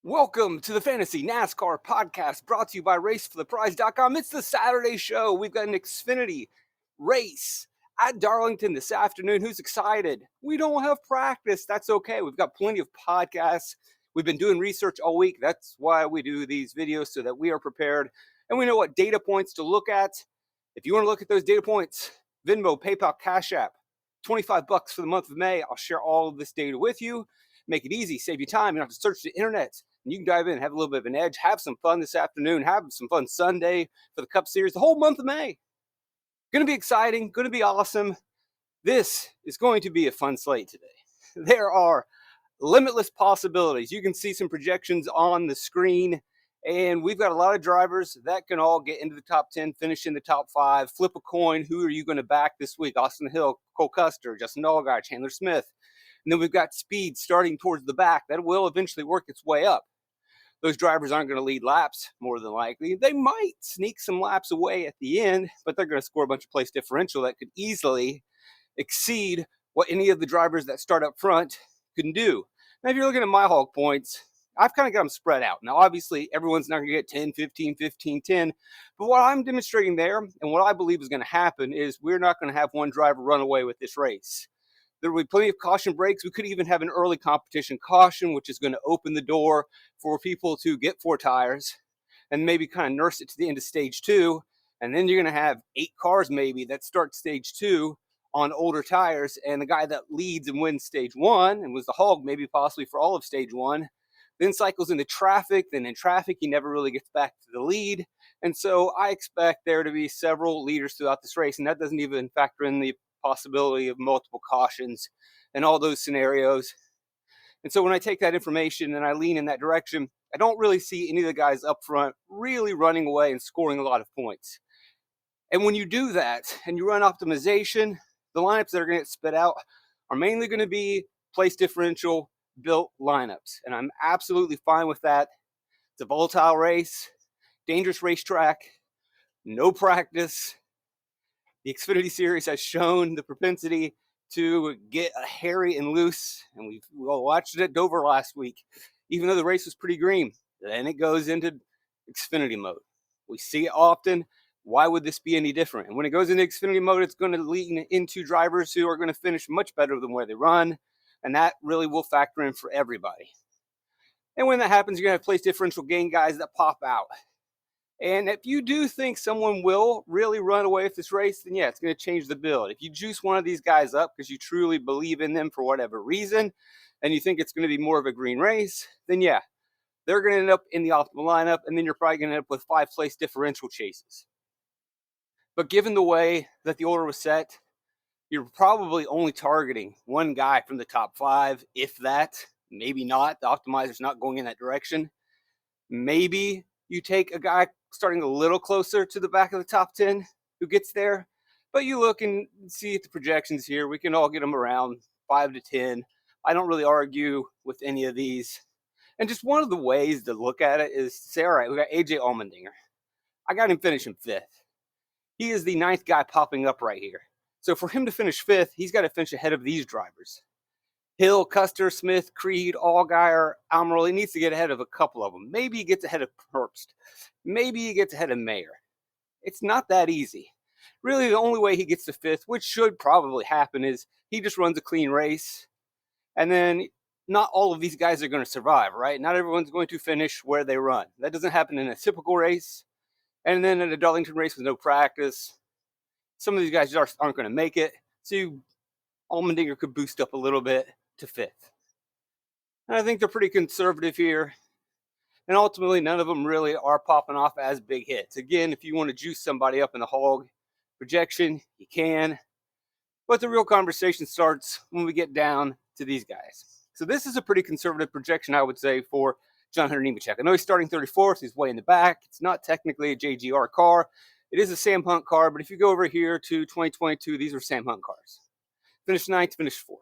Welcome to the Fantasy NASCAR podcast brought to you by RaceForThePrize.com. It's the Saturday show. We've got an Xfinity race at Darlington this afternoon. Who's excited? We don't have practice. That's okay. We've got plenty of podcasts. We've been doing research all week. That's why we do these videos, so that we are prepared and we know what data points to look at. If you want to look at those data points, Venmo, PayPal, Cash App, $25 for the month of May. I'll share all of this data with you. Make it easy, save you time. You don't have to search the internet. And you can dive in, have a little bit of an edge, have some fun this afternoon, have some fun Sunday for the Cup Series, the whole month of May. Going to be exciting, going to be awesome. This is going to be a fun slate today. There are limitless possibilities. You can see some projections on the screen, and we've got a lot of drivers that can all get into the top 10, finish in the top 5, flip a coin. Who are you going to back this week? Austin Hill, Cole Custer, Justin Allgaier, Chandler Smith. And then we've got speed starting towards the back. That will eventually work its way up. Those drivers aren't going to lead laps, more than likely. They might sneak some laps away at the end, but they're going to score a bunch of place differential that could easily exceed what any of the drivers that start up front can do. Now, if you're looking at my hog points, I've kind of got them spread out. Now, obviously, everyone's not going to get 10, 15, 15, 10. But what I'm demonstrating there, and what I believe is going to happen, is we're not going to have one driver run away with this race. There will be plenty of caution breaks. We could even have an early competition caution, which is going to open the door for people to get 4 tires and maybe kind of nurse it to the end of stage 2. And then you're going to have 8 cars maybe that start stage 2 on older tires. And the guy that leads and wins stage 1 and was the hog maybe possibly for all of stage 1, then cycles into traffic. Then in traffic, he never really gets back to the lead. And so I expect there to be several leaders throughout this race. And that doesn't even factor in the possibility of multiple cautions and all those scenarios. And so when I take that information and I lean in that direction, I don't really see any of the guys up front really running away and scoring a lot of points. And when you do that and you run optimization, the lineups that are going to get spit out are mainly going to be place differential built lineups. And I'm absolutely fine with that. It's a volatile race, dangerous racetrack, no practice. The Xfinity Series has shown the propensity to get hairy and loose, and we watched it at Dover last week. Even though the race was pretty green, then it goes into Xfinity mode. We see it often. Why would this be any different? And when it goes into Xfinity mode, it's going to lean into drivers who are going to finish much better than where they run, and that really will factor in for everybody. And when that happens, you're going to have place differential gain guys that pop out. And if you do think someone will really run away with this race, then yeah, it's going to change the build. If you juice one of these guys up because you truly believe in them for whatever reason, and you think it's going to be more of a green race, then yeah, they're going to end up in the optimal lineup, and then you're probably going to end up with 5 place differential chases. But given the way that the order was set, you're probably only targeting one guy from the top 5, if that. Maybe not. The optimizer's not going in that direction. Maybe you take a guy starting a little closer to the back of the top 10 who gets there. But you look and see at the projections here. We can all get them around 5 to 10. I don't really argue with any of these. And just one of the ways to look at it is to say, all right, we got AJ Allmendinger. I got him finishing 5th. He is the 9th guy popping up right here. So for him to finish 5th, he's got to finish ahead of these drivers. Hill, Custer, Smith, Creed, Allgaier, Almirola. He needs to get ahead of a couple of them. Maybe he gets ahead of Herbst. Maybe he gets ahead of Mayer. It's not that easy. Really, the only way he gets to 5th, which should probably happen, is he just runs a clean race. And then not all of these guys are going to survive, right? Not everyone's going to finish where they run. That doesn't happen in a typical race. And then in a Darlington race with no practice, some of these guys aren't going to make it. So Allmendinger could boost up a little bit to 5th. And I think they're pretty conservative here. And ultimately, none of them really are popping off as big hits. Again, if you want to juice somebody up in the hog projection, you can. But the real conversation starts when we get down to these guys. So this is a pretty conservative projection, I would say, for John Hunter Nemechek. I know he's starting 34th. He's way in the back. It's not technically a JGR car. It is a Sam Hunt car. But if you go over here to 2022, these are Sam Hunt cars. Finished 9th, finished 4th.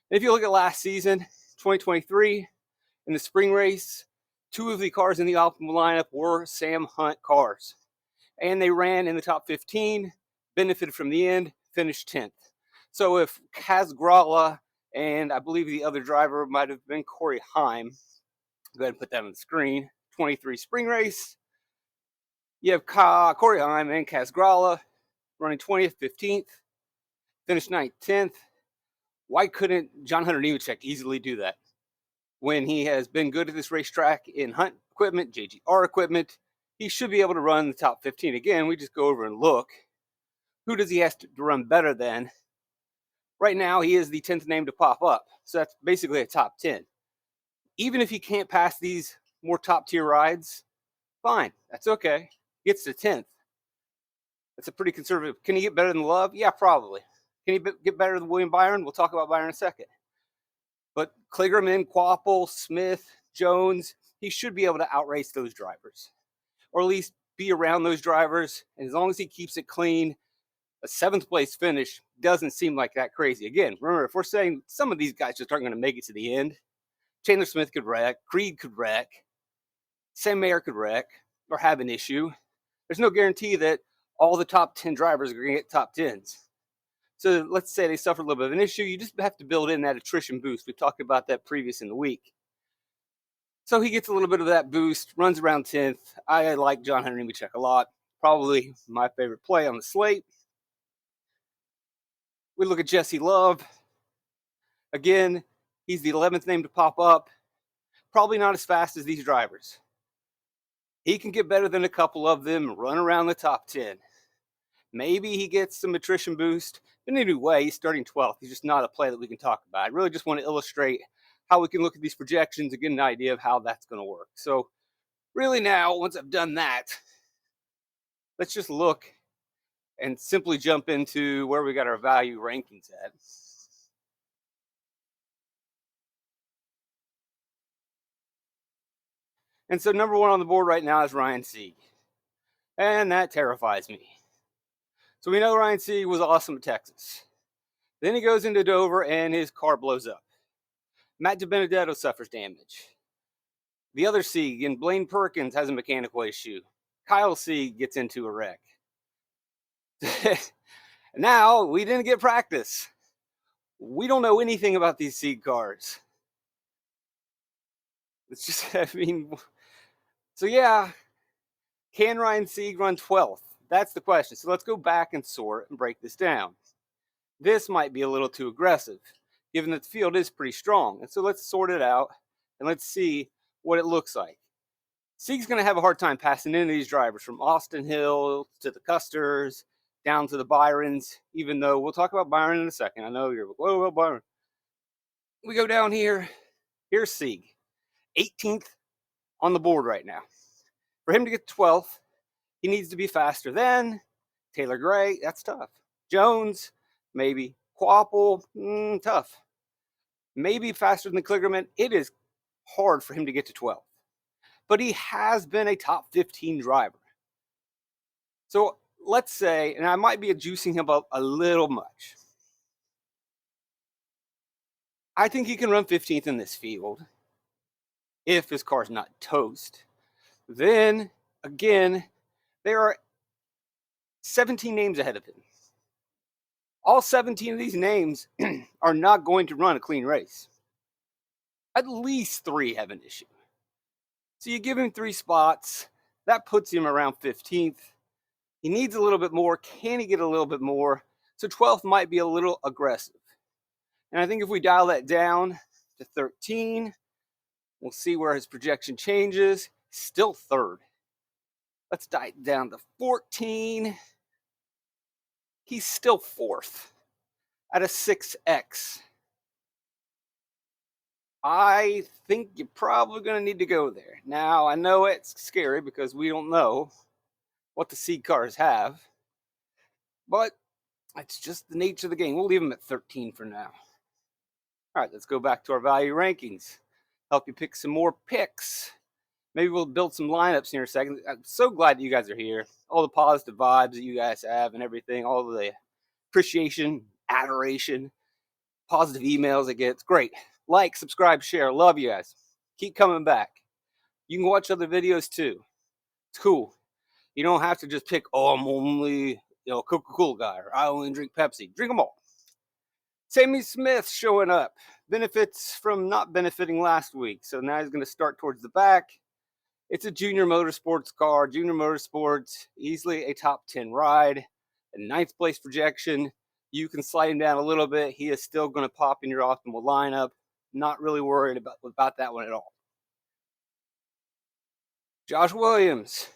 And if you look at last season, 2023, in the spring race, 2 of the cars in the optimal lineup were Sam Hunt cars. And they ran in the top 15, benefited from the end, finished 10th. So if Kaz Grala and I believe the other driver might have been Corey Heim, Go ahead and put that on the screen. 23 spring race. You have Corey Heim and Kaz Grala running 20th, 15th, finished 9th, 10th. Why couldn't John Hunter Nemechek easily do that? When he has been good at this racetrack in Hunt equipment, JGR equipment, he should be able to run the top 15 again. We just go over and look. Who does he have to run better than? Right now, he is the 10th name to pop up. So that's basically a top 10. Even if he can't pass these more top tier rides, fine. That's okay. Gets to 10th. That's a pretty conservative. Can he get better than Love? Yeah, probably. Can he get better than William Byron? We'll talk about Byron in a second. But Kligerman, Quapple, Smith, Jones, he should be able to outrace those drivers. Or at least be around those drivers. And as long as he keeps it clean, a 7th place finish doesn't seem like that crazy. Again, remember, if we're saying some of these guys just aren't going to make it to the end, Chandler Smith could wreck, Creed could wreck, Sam Mayer could wreck or have an issue. There's no guarantee that all the top 10 drivers are going to get top 10s. So let's say they suffer a little bit of an issue. You just have to build in that attrition boost. We talked about that previous in the week. So he gets a little bit of that boost, runs around 10th. I like John Hunter Nemechek a lot. Probably my favorite play on the slate. We look at Jesse Love. Again, he's the 11th name to pop up. Probably not as fast as these drivers. He can get better than a couple of them, run around the top 10. Maybe he gets some attrition boost. In any way, he's starting 12th. He's just not a play that we can talk about. I really just want to illustrate how we can look at these projections and get an idea of how that's going to work. So really now, once I've done that, let's just look and simply jump into where we got our value rankings at. And so number one on the board right now is Ryan Sieg. And that terrifies me. So we know Ryan Sieg was awesome at Texas. Then he goes into Dover and his car blows up. Matt DiBenedetto suffers damage. The other Sieg and Blaine Perkins has a mechanical issue. Kyle Sieg gets into a wreck. Now, we didn't get practice. We don't know anything about these Sieg cars. It's just, so yeah, can Ryan Sieg run 12th? That's the question. So let's go back and sort and break this down. This might be a little too aggressive, given that the field is pretty strong. And so let's sort it out and let's see what it looks like. Sieg's going to have a hard time passing into these drivers from Austin Hill to the Custers, down to the Byrons, even though we'll talk about Byron in a second. I know you're, whoa, Byron. We go down here. Here's Sieg, 18th on the board right now. For him to get 12th, he needs to be faster than Taylor Gray. That's tough. Jones, maybe. Quapple, tough. Maybe faster than Kligerman. It is hard for him to get to 12th. But he has been a top 15 driver. So let's say, and I might be juicing him up a little much. I think he can run 15th in this field if his car's not toast. Then, again, there are 17 names ahead of him. All 17 of these names are not going to run a clean race. At least 3 have an issue. So you give him 3 spots. That puts him around 15th. He needs a little bit more. Can he get a little bit more? So 12th might be a little aggressive. And I think if we dial that down to 13, we'll see where his projection changes. Still 3rd. Let's dial it down to 14. He's still 4th at a 6X. I think you're probably going to need to go there. Now, I know it's scary because we don't know what the Sieg cars have, but it's just the nature of the game. We'll leave them at 13 for now. All right, let's go back to our value rankings. Help you pick some more picks. Maybe we'll build some lineups here in a second. I'm so glad that you guys are here. All the positive vibes that you guys have and everything, all the appreciation, adoration, positive emails I get. It's great. Like, subscribe, share. Love you guys. Keep coming back. You can watch other videos too. It's cool. You don't have to just pick, I'm only Coca-Cola guy, or I only drink Pepsi. Drink them all. Sammy Smith showing up. benefits from not benefiting last week. So now he's going to start towards the back. It's a junior motorsports car. Junior motorsports, easily a top 10 ride. A ninth place projection. You can slide him down a little bit. He is still going to pop in your optimal lineup. Not really worried about that one at all. Josh Williams.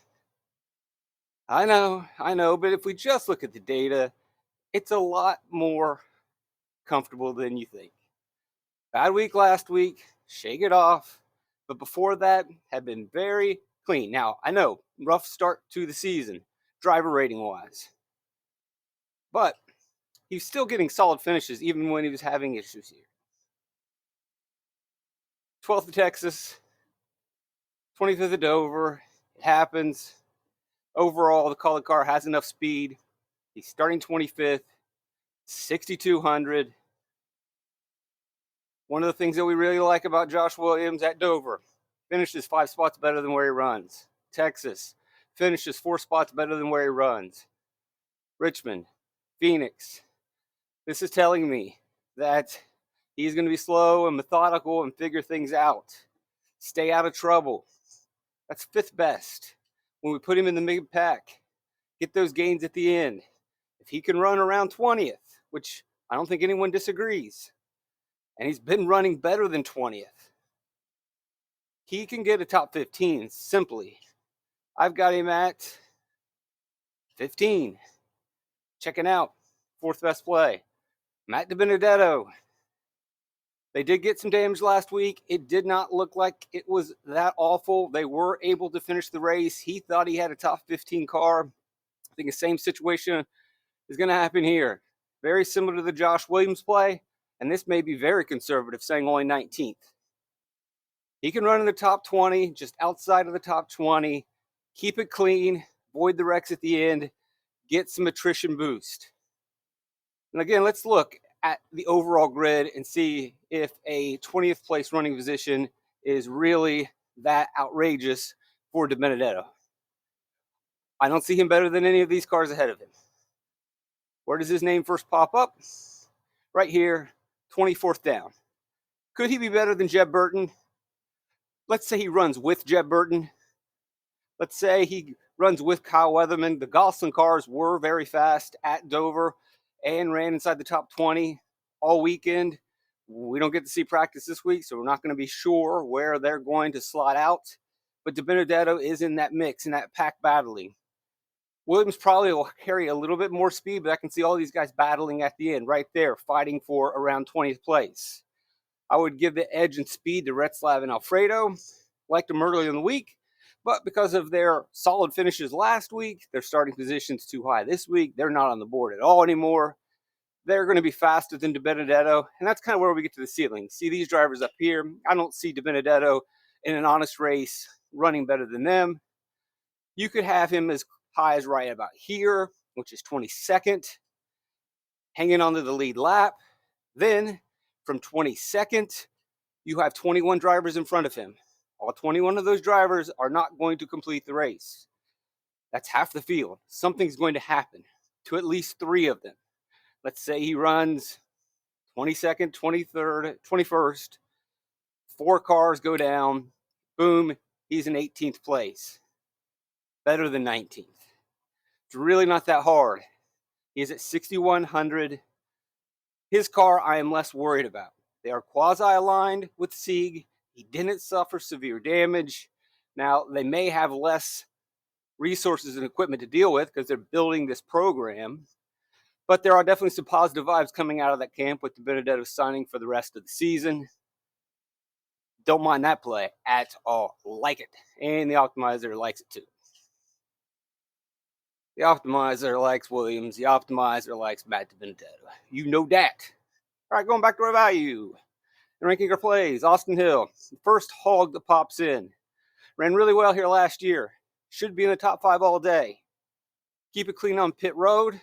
I know, but if we just look at the data, it's a lot more comfortable than you think. Bad week last week, shake it off. But before that, had been very clean. Now, I know, rough start to the season, driver rating wise. But he's still getting solid finishes even when he was having issues here. 12th of Texas, 25th of Dover. It happens. Overall, the colored car has enough speed. He's starting 25th, 6,200. One of the things that we really like about Josh Williams at Dover, finishes 5 spots better than where he runs. Texas, finishes 4 spots better than where he runs. Richmond, Phoenix. This is telling me that he's going to be slow and methodical and figure things out. Stay out of trouble. That's 5th best. When we put him in the mid pack, get those gains at the end. If he can run around 20th, which I don't think anyone disagrees, and he's been running better than 20th, he can get a top 15 simply. I've got him at 15. Checking out. 4th best play. Matt DiBenedetto. They did get some damage last week. It did not look like it was that awful. They were able to finish the race. He thought he had a top 15 car. I think the same situation is going to happen here. Very similar to the Josh Williams play. And this may be very conservative, saying only 19th. He can run in the top 20, just outside of the top 20. Keep it clean. Avoid the wrecks at the end. Get some attrition boost. And again, let's look at the overall grid and see if a 20th place running position is really that outrageous for DiBenedetto. I don't see him better than any of these cars ahead of him. Where does his name first pop up? Right here, 24th down. Could he be better than Jeb Burton? Let's say he runs with Jeb Burton. Let's say he runs with Kyle Weatherman. The Gosselin cars were very fast at Dover and ran inside the top 20 all weekend. We don't get to see practice this week, so we're not going to be sure where they're going to slot out. But DiBenedetto is in that mix, in that pack battling. Williams probably will carry a little bit more speed, but I can see all these guys battling at the end, right there, fighting for around 20th place. I would give the edge and speed to Retzlaff and Alfredo. Liked them early in the week, but because of their solid finishes last week, their starting positions too high this week. They're not on the board at all anymore. They're going to be faster than DiBenedetto, and that's kind of where we get to the ceiling. See these drivers up here? I don't see DiBenedetto in an honest race running better than them. You could have him as high as right about here, which is 22nd, hanging onto the lead lap. Then from 22nd, you have 21 drivers in front of him. All 21 of those drivers are not going to complete the race. That's half the field. Something's going to happen to at least 3 of them. Let's say he runs 22nd, 23rd, 21st. 4 cars go down. Boom, he's in 18th place. Better than 19th. It's really not that hard. He's at 6,100. His car I am less worried about. They are quasi-aligned with Sieg. He didn't suffer severe damage. Now, they may have less resources and equipment to deal with because they're building this program. But there are definitely some positive vibes coming out of that camp with DiBenedetto signing for the rest of the season. Don't mind that play at all. Like it. And the optimizer likes it too. The optimizer likes Williams. The optimizer likes Matt DiBenedetto. You know that. All right, going back to our value. And ranking our plays. Austin Hill, the first hog that pops in. Ran really well here last year. Should be in the top 5 all day. Keep it clean on pit road.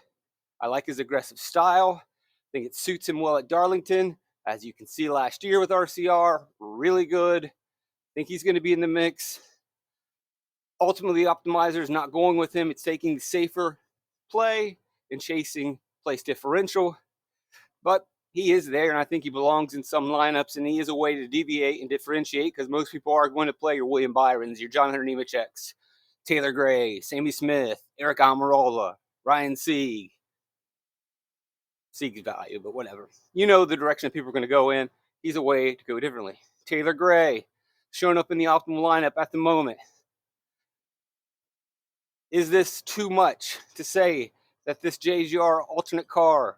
I like his aggressive style. I think it suits him well at Darlington. As you can see last year with RCR, really good. I think he's going to be in the mix. Ultimately, the optimizer is not going with him. It's taking the safer play and chasing place differential. But he is there, and I think he belongs in some lineups, and he is a way to deviate and differentiate because most people are going to play your William Byrons, your John Hunter Nemecheks, Taylor Gray, Sammy Smith, Eric Almirola, Ryan Sieg. Sieg's value, but whatever. You know the direction people are going to go in. He's a way to go differently. Taylor Gray, showing up in the optimal lineup at the moment. Is this too much to say that this JGR alternate car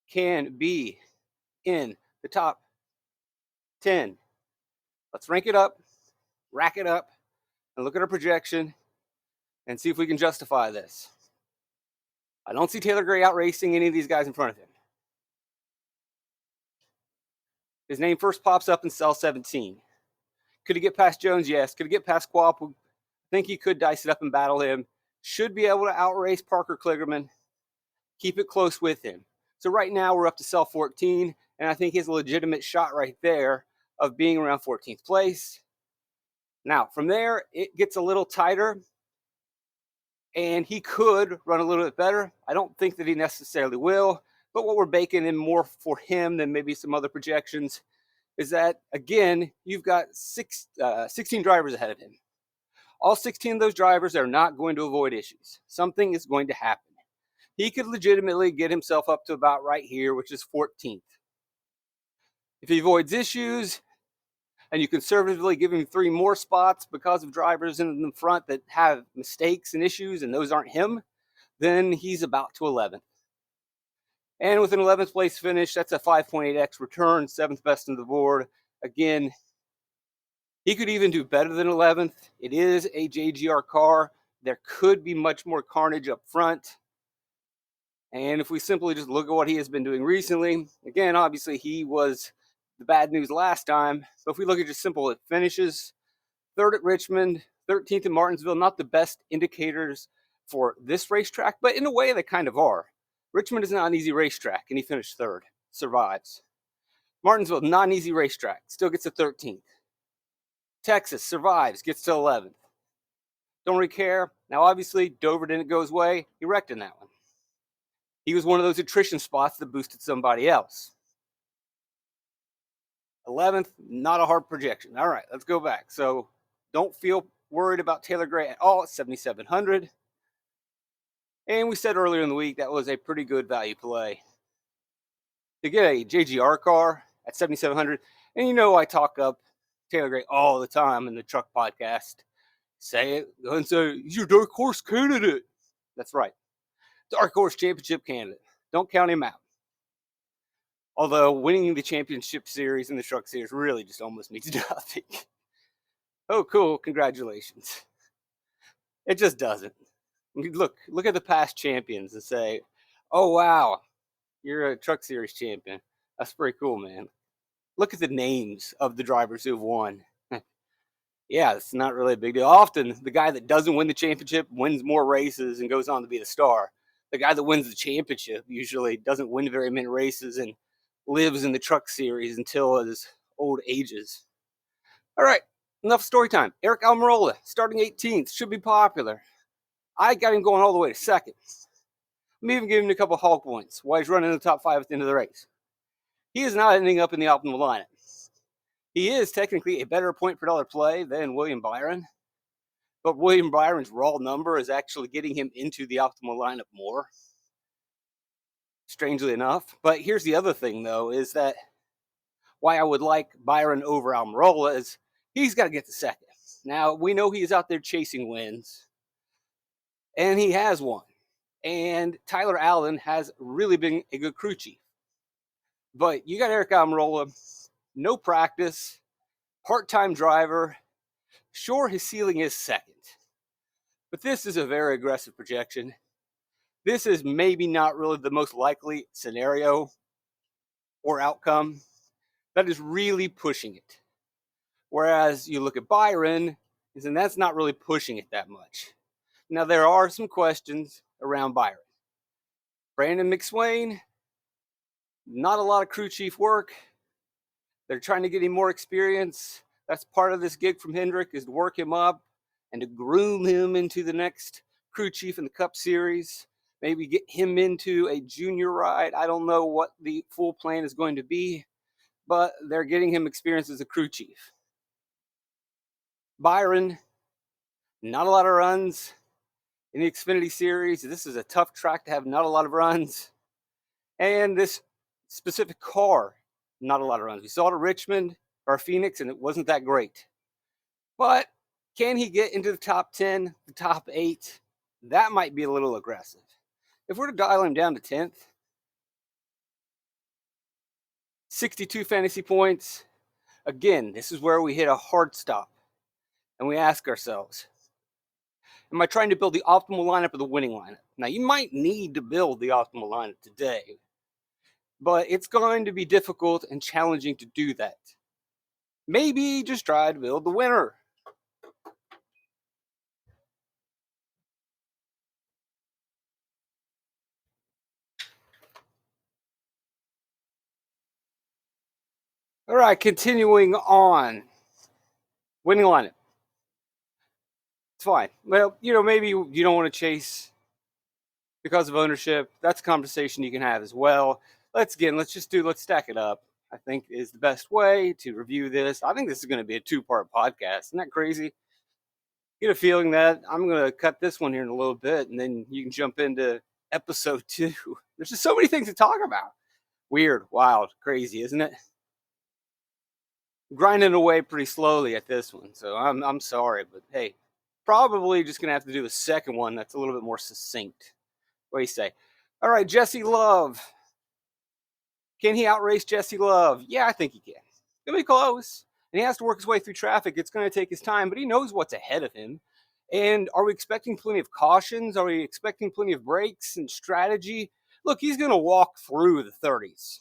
can be in the top 10? Let's rank it up, rack it up, and look at our projection and see if we can justify this. I don't see Taylor Gray out racing any of these guys in front of him. His name first pops up in cell 17. Could he get past Jones? Yes. Could he get past Quap? I think he could dice it up and battle him. Should be able to outrace Parker Kligerman. Keep it close with him. So right now we're up to cell 14, and I think he has a legitimate shot right there of being around 14th place. Now, from there, it gets a little tighter, and he could run a little bit better. I don't think that he necessarily will, but what we're baking in more for him than maybe some other projections is that, again, you've got 16 drivers ahead of him. All 16 of those drivers are not going to avoid issues. Something is going to happen. He could legitimately get himself up to about right here, which is 14th. If he avoids issues, and you conservatively give him 3 more spots because of drivers in the front that have mistakes and issues, and those aren't him, then he's about to 11th. And with an 11th place finish, that's a 5.8x return, 7th best on the board. Again, he could even do better than 11th. It is a JGR car. There could be much more carnage up front. And if we simply just look at what he has been doing recently, again, obviously he was the bad news last time. But if we look at just simple finishes, 3rd at Richmond, 13th in Martinsville, not the best indicators for this racetrack, but in a way they kind of are. Richmond is not an easy racetrack, and he finished 3rd, survives. Martinsville, not an easy racetrack, still gets to 13th. Texas survives, gets to 11th. Don't really care. Now, obviously, Dover didn't go his way. He wrecked in that one. He was one of those attrition spots that boosted somebody else. 11th, not a hard projection. All right, let's go back. So don't feel worried about Taylor Gray at all at 7,700. And we said earlier in the week that was a pretty good value play. To get a JGR car at 7,700, and you know I talk up Taylor Gray all the time in the truck podcast. Say it, go and say, he's your dark horse candidate. That's right. Dark horse championship candidate. Don't count him out. Although winning the championship series and the truck series really just almost means nothing. Oh, cool. Congratulations. It just doesn't. I mean, look at the past champions and say, oh, wow, you're a truck series champion. That's pretty cool, man. Look at the names of the drivers who have won. Yeah, it's not really a big deal. Often, the guy that doesn't win the championship wins more races and goes on to be the star. The guy that wins the championship usually doesn't win very many races and lives in the truck series until his old ages. All right, enough story time. Eric Almirola, starting 18th, should be popular. I got him going all the way to 2nd. I'm even giving him a couple Hulk points while he's running in the top 5 at the end of the race. He is not ending up in the optimal lineup. He is technically a better point per dollar play than William Byron, but William Byron's raw number is actually getting him into the optimal lineup more, strangely enough. But here's the other thing, though, is that why I would like Byron over Almirola is he's got to get to 2nd. Now, we know he's out there chasing wins, and he has won. And Tyler Allen has really been a good crew chief. But you got Eric Almirola, no practice, part-time driver. Sure, his ceiling is 2nd. But this is a very aggressive projection. This is maybe not really the most likely scenario or outcome. That is really pushing it. Whereas you look at Byron, and that's not really pushing it that much. Now, there are some questions around Byron. Brandon McSwain, not a lot of crew chief work. They're trying to get him more experience. That's part of this gig from Hendrick, is to work him up and to groom him into the next crew chief in the Cup Series. maybe get him into a junior ride. I don't know what the full plan is going to be, but they're getting him experience as a crew chief. Byron, not a lot of runs in the Xfinity series. This is a tough track to have not a lot of runs. And this specific car, not a lot of runs. We saw it at Richmond or Phoenix, and it wasn't that great. But can he get into the top 10, the top 8? That might be a little aggressive. If we're to dial him down to 10th, 62 fantasy points. Again, this is where we hit a hard stop. And we ask ourselves, am I trying to build the optimal lineup or the winning lineup? Now, you might need to build the optimal lineup today, but it's going to be difficult and challenging to do that. Maybe just try to build the winner. All right, continuing on. Winning lineup. It's fine. Well, maybe you don't want to chase because of ownership. That's a conversation you can have as well. Let's stack it up. I think is the best way to review this. I think this is going to be a 2-part podcast. Isn't that crazy? Get a feeling that I'm going to cut this one here in a little bit, and then you can jump into episode 2. There's just so many things to talk about. Weird, wild, crazy, isn't it? Grinding away pretty slowly at this one, so I'm sorry, but hey, probably just gonna have to do the second one that's a little bit more succinct. What do you say? All right, Jesse Love. Can he outrace Jesse Love? Yeah, I think he can. It's gonna be close, and he has to work his way through traffic. It's gonna take his time, but he knows what's ahead of him. And are we expecting plenty of cautions? Are we expecting plenty of breaks and strategy? Look, he's gonna walk through the 30s.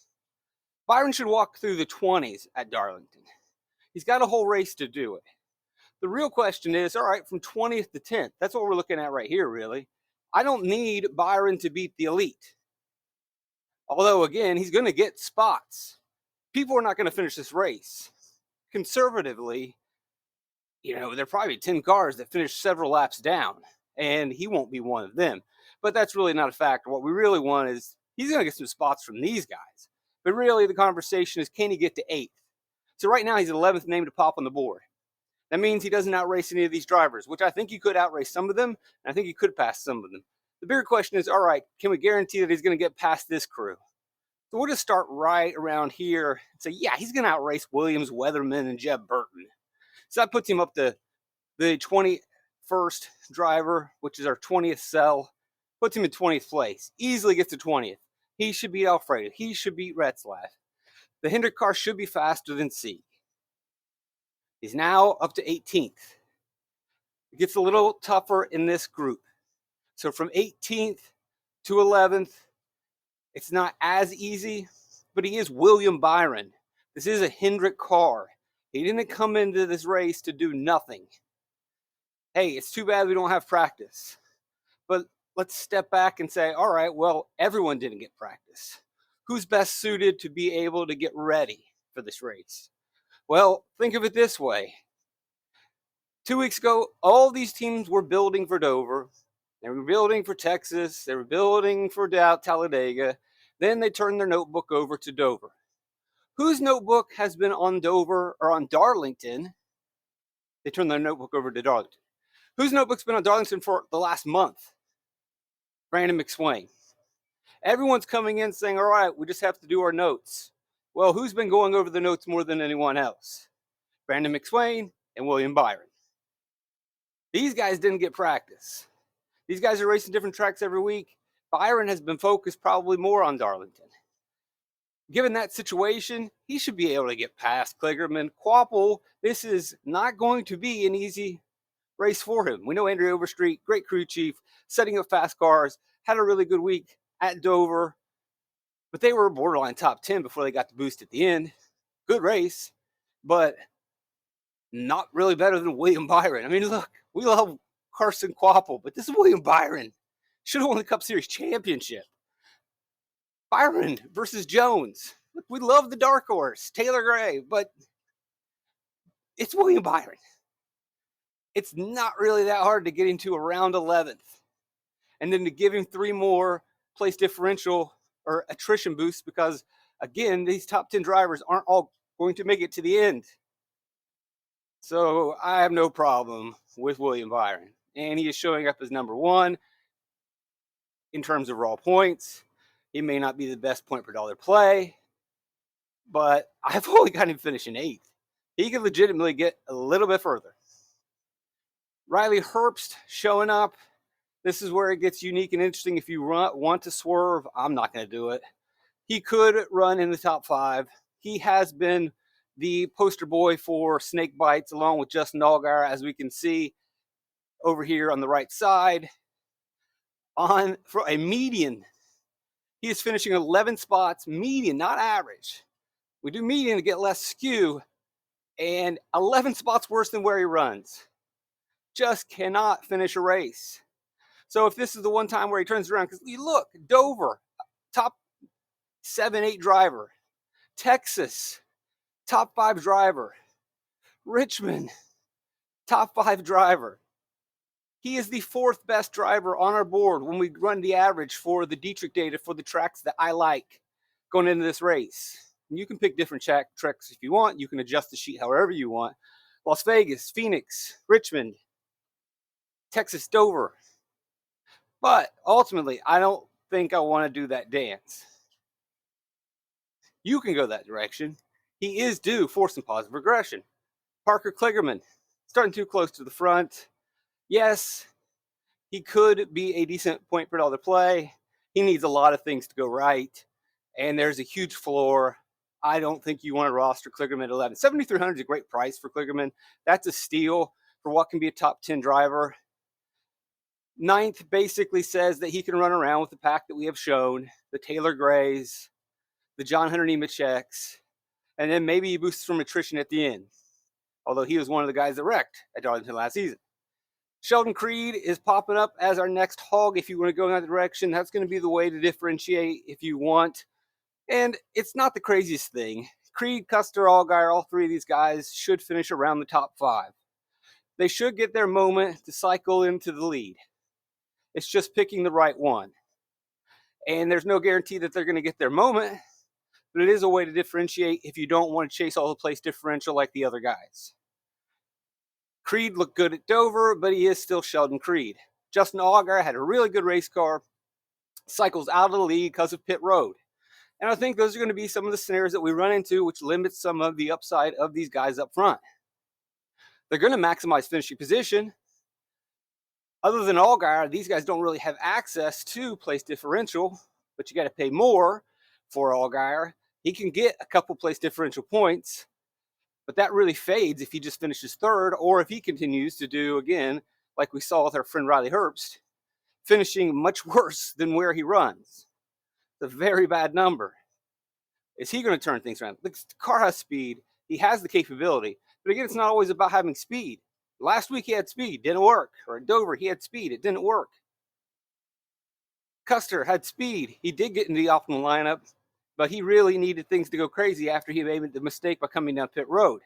Byron should walk through the 20s at Darlington. He's got a whole race to do it. The real question is, all right, from 20th to 10th, that's what we're looking at right here, really. I don't need Byron to beat the elite. Although, again, he's going to get spots. People are not going to finish this race. Conservatively, there are probably 10 cars that finish several laps down, and he won't be one of them. But that's really not a factor. What we really want is he's going to get some spots from these guys. But really, the conversation is, can he get to 8th? So right now, he's 11th name to pop on the board. That means he doesn't outrace any of these drivers, which I think he could outrace some of them, and I think he could pass some of them. The bigger question is, all right, can we guarantee that he's going to get past this crew? So we'll just start right around here and say, yeah, he's going to outrace Williams, Weatherman, and Jeb Burton. So that puts him up to the 21st driver, which is our 20th cell, puts him in 20th place. Easily gets to 20th. He should beat Alfredo. He should beat Retzlaff. The Hendrick car should be faster than Sieg. He's now up to 18th. It gets a little tougher in this group. So from 18th to 11th, it's not as easy, but he is William Byron. This is a Hendrick car. He didn't come into this race to do nothing. Hey, it's too bad we don't have practice. But let's step back and say, all right, well, everyone didn't get practice. Who's best suited to be able to get ready for this race? Well, think of it this way. 2 weeks ago, all these teams were building for Dover. They were building for Texas. They were building for Talladega. Then they turned their notebook over to Dover. Whose notebook has been on Dover or on Darlington? They turned their notebook over to Darlington. Whose notebook's been on Darlington for the last month? Brandon McSwain. Everyone's coming in saying, all right, we just have to do our notes. Well, who's been going over the notes more than anyone else? Brandon McSwain and William Byron. These guys didn't get practice. These guys are racing different tracks every week. Byron has been focused probably more on Darlington. Given that situation, he should be able to get past Kligerman. Quapple, this is not going to be an easy race for him. We know Andrew Overstreet, great crew chief, setting up fast cars, had a really good week at Dover, but they were borderline top 10 before they got the boost at the end. Good race, but not really better than William Byron. I mean, look, we love Carson Quapple, but this is William Byron. Should have won the Cup Series championship. Byron versus Jones. Look, we love the dark horse, Taylor Gray, but it's William Byron. It's not really that hard to get into around 11th. and then to give him 3 more place differential or attrition boosts, because again, these top 10 drivers aren't all going to make it to the end. So I have no problem with William Byron, and he is showing up as number 1 in terms of raw points. He may not be the best point per dollar play, but I've only got him finishing 8th. He could legitimately get a little bit further. Riley Herbst showing up. This is where it gets unique and interesting. If you want to swerve, I'm not going to do it. He could run in the top 5. He has been the poster boy for snake bites, along with Justin Allgaier, as we can see over here on the right side. For a median, he is finishing 11 spots, median, not average. We do median to get less skew, and 11 spots worse than where he runs. Just cannot finish a race. So if this is the one time where he turns around, because you look, Dover, top 7, 8 driver. Texas, top 5 driver. Richmond, top 5 driver. He is the 4th best driver on our board when we run the average for the Dietrich data for the tracks that I like going into this race. And you can pick different tracks if you want. You can adjust the sheet however you want. Las Vegas, Phoenix, Richmond, Texas, Dover. But ultimately, I don't think I want to do that dance. You can go that direction. He is due for some positive regression. Parker Kligerman, starting too close to the front. Yes, he could be a decent point per dollar play. He needs a lot of things to go right, and there's a huge floor. I don't think you want to roster Kligerman at 11. 7,300 is a great price for Kligerman. That's a steal for what can be a top 10 driver. 9th basically says that he can run around with the pack that we have shown, the Taylor Grays, the John Hunter Nemecheks, and then maybe he boosts from attrition at the end, although he was one of the guys that wrecked at Darlington last season. Sheldon Creed is popping up as our next hog if you want to go in that direction. That's going to be the way to differentiate if you want. And it's not the craziest thing. Creed, Custer, Allgaier, all 3 of these guys should finish around the top 5. They should get their moment to cycle into the lead. It's just picking the right one. And there's no guarantee that they're going to get their moment, but it is a way to differentiate if you don't want to chase all the place differential like the other guys. Creed looked good at Dover, but he is still Sheldon Creed. Justin Allgaier had a really good race car, cycles out of the lead because of pit road. And I think those are going to be some of the scenarios that we run into, which limits some of the upside of these guys up front. They're going to maximize finishing position. Other than Allgaier, these guys don't really have access to place differential, but you got to pay more for Allgaier. He can get a couple place differential points, but that really fades if he just finishes 3rd, or if he continues to do, again, like we saw with our friend Riley Herbst, finishing much worse than where he runs. It's a very bad number. Is he going to turn things around? The car has speed. He has the capability. But again, it's not always about having speed. Last week he had speed, didn't work. Or at Dover, he had speed, it didn't work. Custer had speed. He did get into the optimal lineup, but he really needed things to go crazy after he made the mistake by coming down pit road.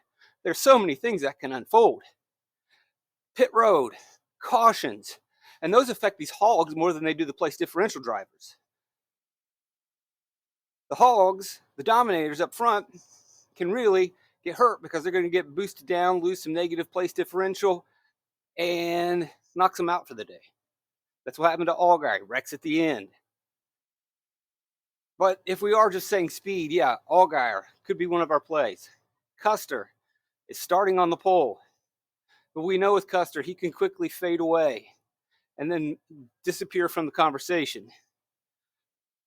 There's so many things that can unfold. Pit road, cautions, and those affect these hogs more than they do the place differential drivers. The hogs, the dominators up front, can really get hurt because they're going to get boosted down, lose some negative place differential, and knocks them out for the day. That's what happened to Allgaier. Wrecks at the end. But if we are just saying speed, yeah, Allgaier could be one of our plays. Custer is starting on the pole. But we know with Custer, he can quickly fade away and then disappear from the conversation.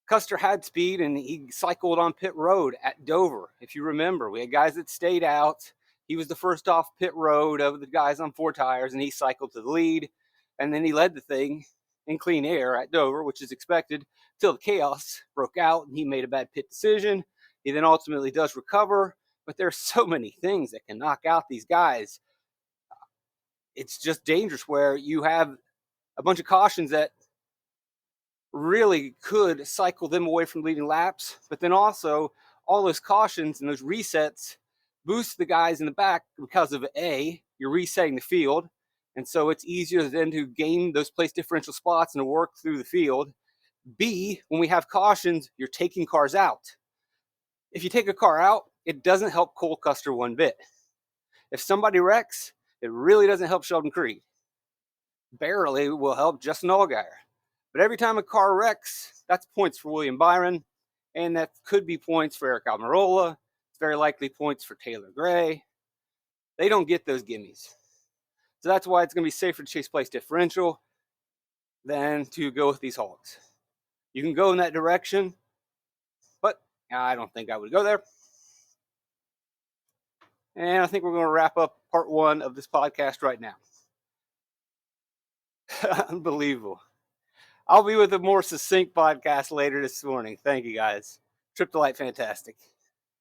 Custer had speed, and he cycled on pit road at Dover. If you remember, we had guys that stayed out. He was the first off pit road of the guys on 4 tires, and he cycled to the lead. And then he led the thing in clean air at Dover, which is expected, till the chaos broke out, and he made a bad pit decision. He then ultimately does recover, but there's so many things that can knock out these guys. It's just dangerous where you have a bunch of cautions that really could cycle them away from leading laps, but then also all those cautions and those resets boost the guys in the back because of A, you're resetting the field, And so it's easier then to gain those place differential spots and to work through the field. B, when we have cautions, you're taking cars out. If you take a car out, it doesn't help Cole Custer one bit. If somebody wrecks, it really doesn't help Sheldon Creed. Barely will help Justin Allgaier. But every time a car wrecks, that's points for William Byron, and that could be points for Eric Almirola. It's very likely points for Taylor Gray. They don't get those gimmies. So that's why it's going to be safer to chase place differential than to go with these hogs. You can go in that direction, but I don't think I would go there. And I think we're going to wrap up part 1 of this podcast right now. Unbelievable. I'll be with a more succinct podcast later this morning. Thank you, guys. Trip to Light, fantastic.